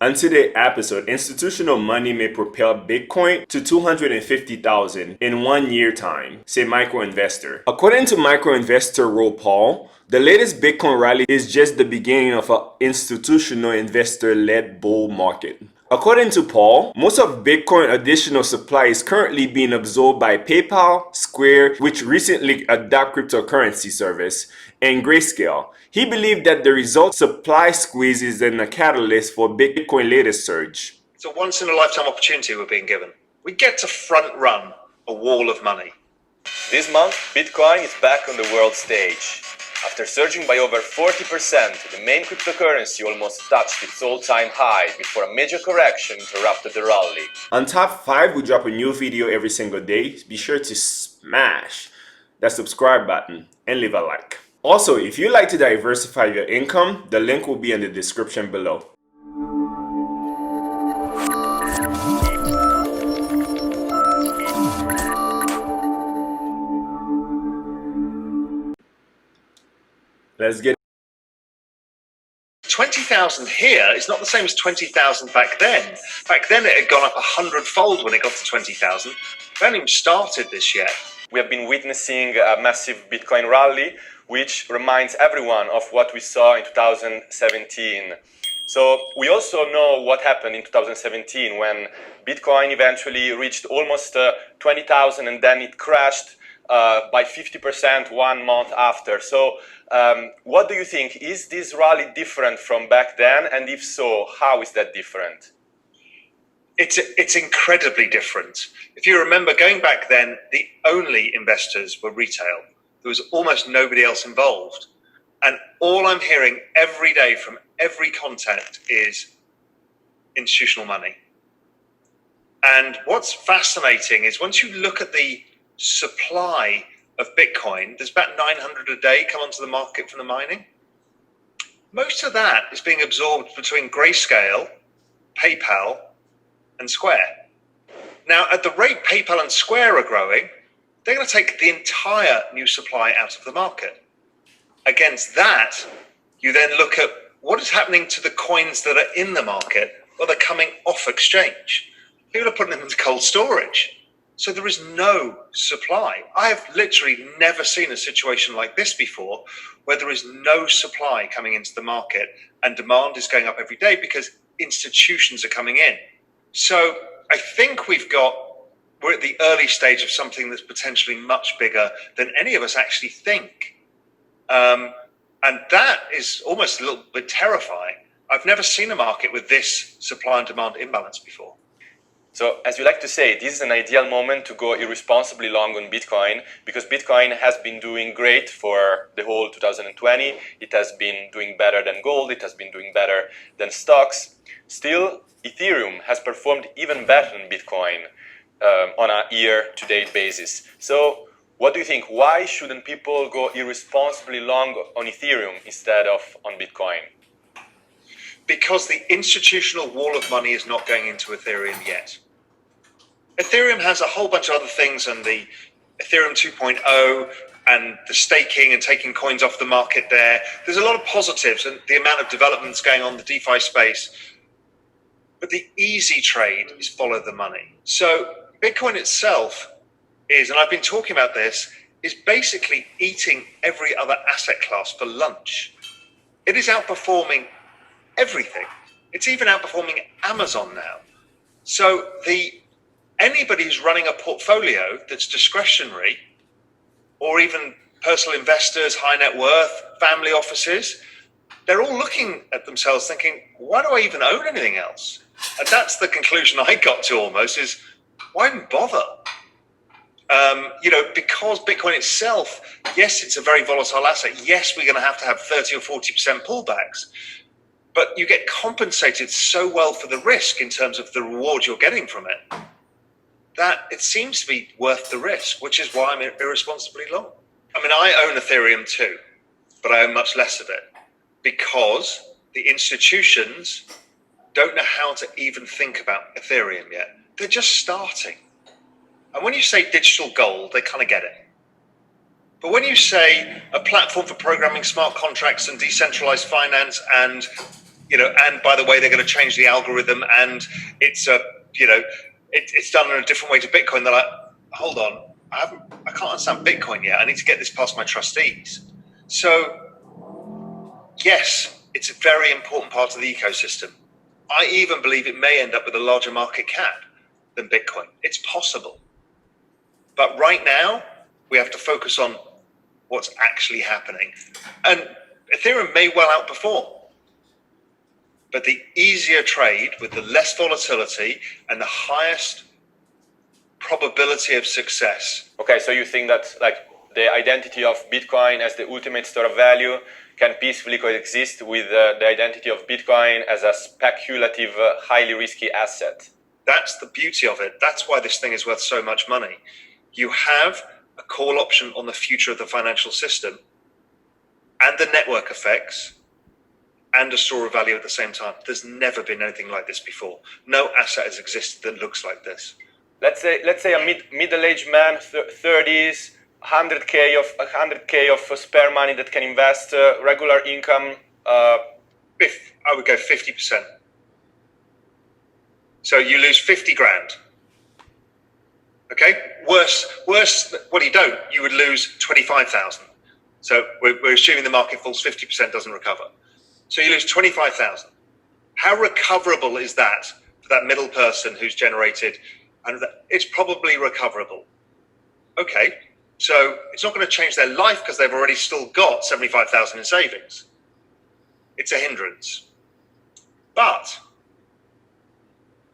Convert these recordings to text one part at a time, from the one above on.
On today's episode, institutional money may propel Bitcoin to 250,000 in 1 year time, say microinvestor. According to microinvestor Raoul Pal, the latest Bitcoin rally is just the beginning of an institutional investor-led bull market. According to Paul, most of Bitcoin additional supply is currently being absorbed by PayPal, Square, which recently adopted cryptocurrency service, and Grayscale. He believed that the result supply squeeze is then a catalyst for Bitcoin latest surge. It's a once in a lifetime opportunity we're being given. We get to front run a wall of money. This month, Bitcoin is back on the world stage. After surging by over 40%, the main cryptocurrency almost touched its all-time high before a major correction interrupted the rally. On Top 5, we drop a new video every single day. Be sure to smash that subscribe button and leave a like. Also, if you like to diversify your income, the link will be in the description below. Let's get 20,000 here is not the same as 20,000 back then. Back then it had gone up 100-fold when it got to 20,000. We haven't even started this yet. We have been witnessing a massive Bitcoin rally, which reminds everyone of what we saw in 2017. So we also know what happened in 2017 when Bitcoin eventually reached almost 20,000 and then it crashed by 50% 1 month after. So what do you think? Is this rally different from back then? And if so, how is that different? It's incredibly different. If you remember, going back then, the only investors were retail. There was almost nobody else involved. And all I'm hearing every day from every contact is institutional money. And what's fascinating is once you look at the supply of Bitcoin, there's about 900 a day come onto the market from the mining. Most of that is being absorbed between Grayscale, PayPal, and Square. Now, at the rate PayPal and Square are growing, they're going to take the entire new supply out of the market. Against that, you then look at what is happening to the coins that are in the market. Well, they're coming off exchange. People are putting them into cold storage. So there is no supply. I have literally never seen a situation like this before, where there is no supply coming into the market and demand is going up every day because institutions are coming in. So I think we're at the early stage of something that's potentially much bigger than any of us actually think. And that is almost a little bit terrifying. I've never seen a market with this supply and demand imbalance before. So, as you like to say, this is an ideal moment to go irresponsibly long on Bitcoin because Bitcoin has been doing great for the whole 2020. It has been doing better than gold. It has been doing better than stocks. Still, Ethereum has performed even better than Bitcoin on a year-to-date basis. So, what do you think? Why shouldn't people go irresponsibly long on Ethereum instead of on Bitcoin? Because the institutional wall of money is not going into Ethereum yet. Ethereum has a whole bunch of other things, and the Ethereum 2.0 and the staking and taking coins off the market there. There's a lot of positives and the amount of developments going on in the DeFi space. But the easy trade is follow the money. So Bitcoin itself is, and I've been talking about this, is basically eating every other asset class for lunch. It is outperforming everything. It's even outperforming Amazon now. So anybody who's running a portfolio that's discretionary, or even personal investors, high net worth, family offices, they're all looking at themselves thinking, why do I even own anything else? And that's the conclusion I got to almost is, why even bother? Because Bitcoin itself, yes, it's a very volatile asset. Yes, we're going to have 30 or 40% pullbacks. But you get compensated so well for the risk in terms of the reward you're getting from it, that it seems to be worth the risk, which is why I'm irresponsibly long. I mean, I own Ethereum too, but I own much less of it because the institutions don't know how to even think about Ethereum yet. They're just starting. And when you say digital gold, they kind of get it. But when you say a platform for programming smart contracts and decentralized finance and and by the way, they're going to change the algorithm, and it's it's done in a different way to Bitcoin. They're like, hold on, I can't understand Bitcoin yet. I need to get this past my trustees. So yes, it's a very important part of the ecosystem. I even believe it may end up with a larger market cap than Bitcoin. It's possible. But right now, we have to focus on what's actually happening. And Ethereum may well outperform. But the easier trade with the less volatility and the highest probability of success. Okay, so you think that like the identity of Bitcoin as the ultimate store of value can peacefully coexist with the identity of Bitcoin as a speculative, highly risky asset? That's the beauty of it. That's why this thing is worth so much money. You have a call option on the future of the financial system and the network effects and a store of value at the same time. There's never been anything like this before. No asset has existed that looks like this. Let's say a middle-aged man, 30s, 100k of spare money that can invest, regular income. If I would go 50%. So you lose 50 grand. Okay. Worse. Well, you don't. You would lose 25,000. So we're assuming the market falls 50%, doesn't recover. So you lose 25,000. How recoverable is that for that middle person who's generated? And it's probably recoverable. Okay, so it's not going to change their life because they've already still got 75,000 in savings. It's a hindrance. But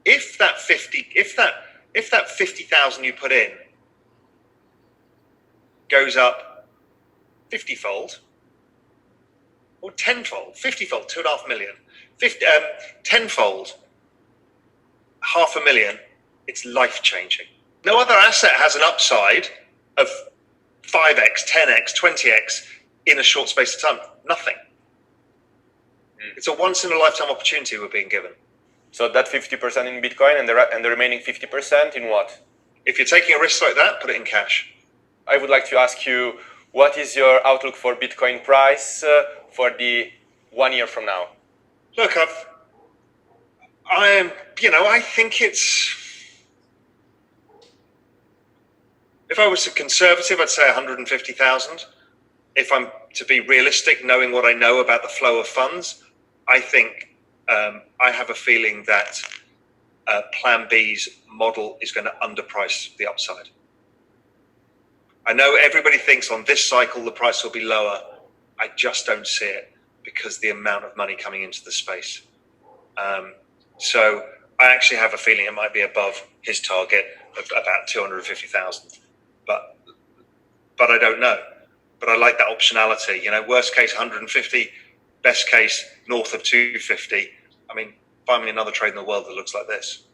if that 50,000 you put in goes up 50-fold or 10-fold, 50-fold, 2.5 million, 10-fold, 500,000. It's life-changing. No other asset has an upside of 5x, 10x, 20x in a short space of time. Nothing. It's a once-in-a-lifetime opportunity we're being given. So that 50% in Bitcoin and the remaining 50% in what? If you're taking a risk like that, put it in cash. I would like to ask you, what is your outlook for Bitcoin price for the 1 year from now? Look, I think it's... If I was a conservative, I'd say 150,000. If I'm to be realistic, knowing what I know about the flow of funds, I think I have a feeling that Plan B's model is going to underprice the upside. I know everybody thinks on this cycle the price will be lower. I just don't see it because the amount of money coming into the space. So I actually have a feeling it might be above his target of about 250,000. But I don't know. But I like that optionality. Worst case 150, best case north of 250. I mean, find me another trade in the world that looks like this.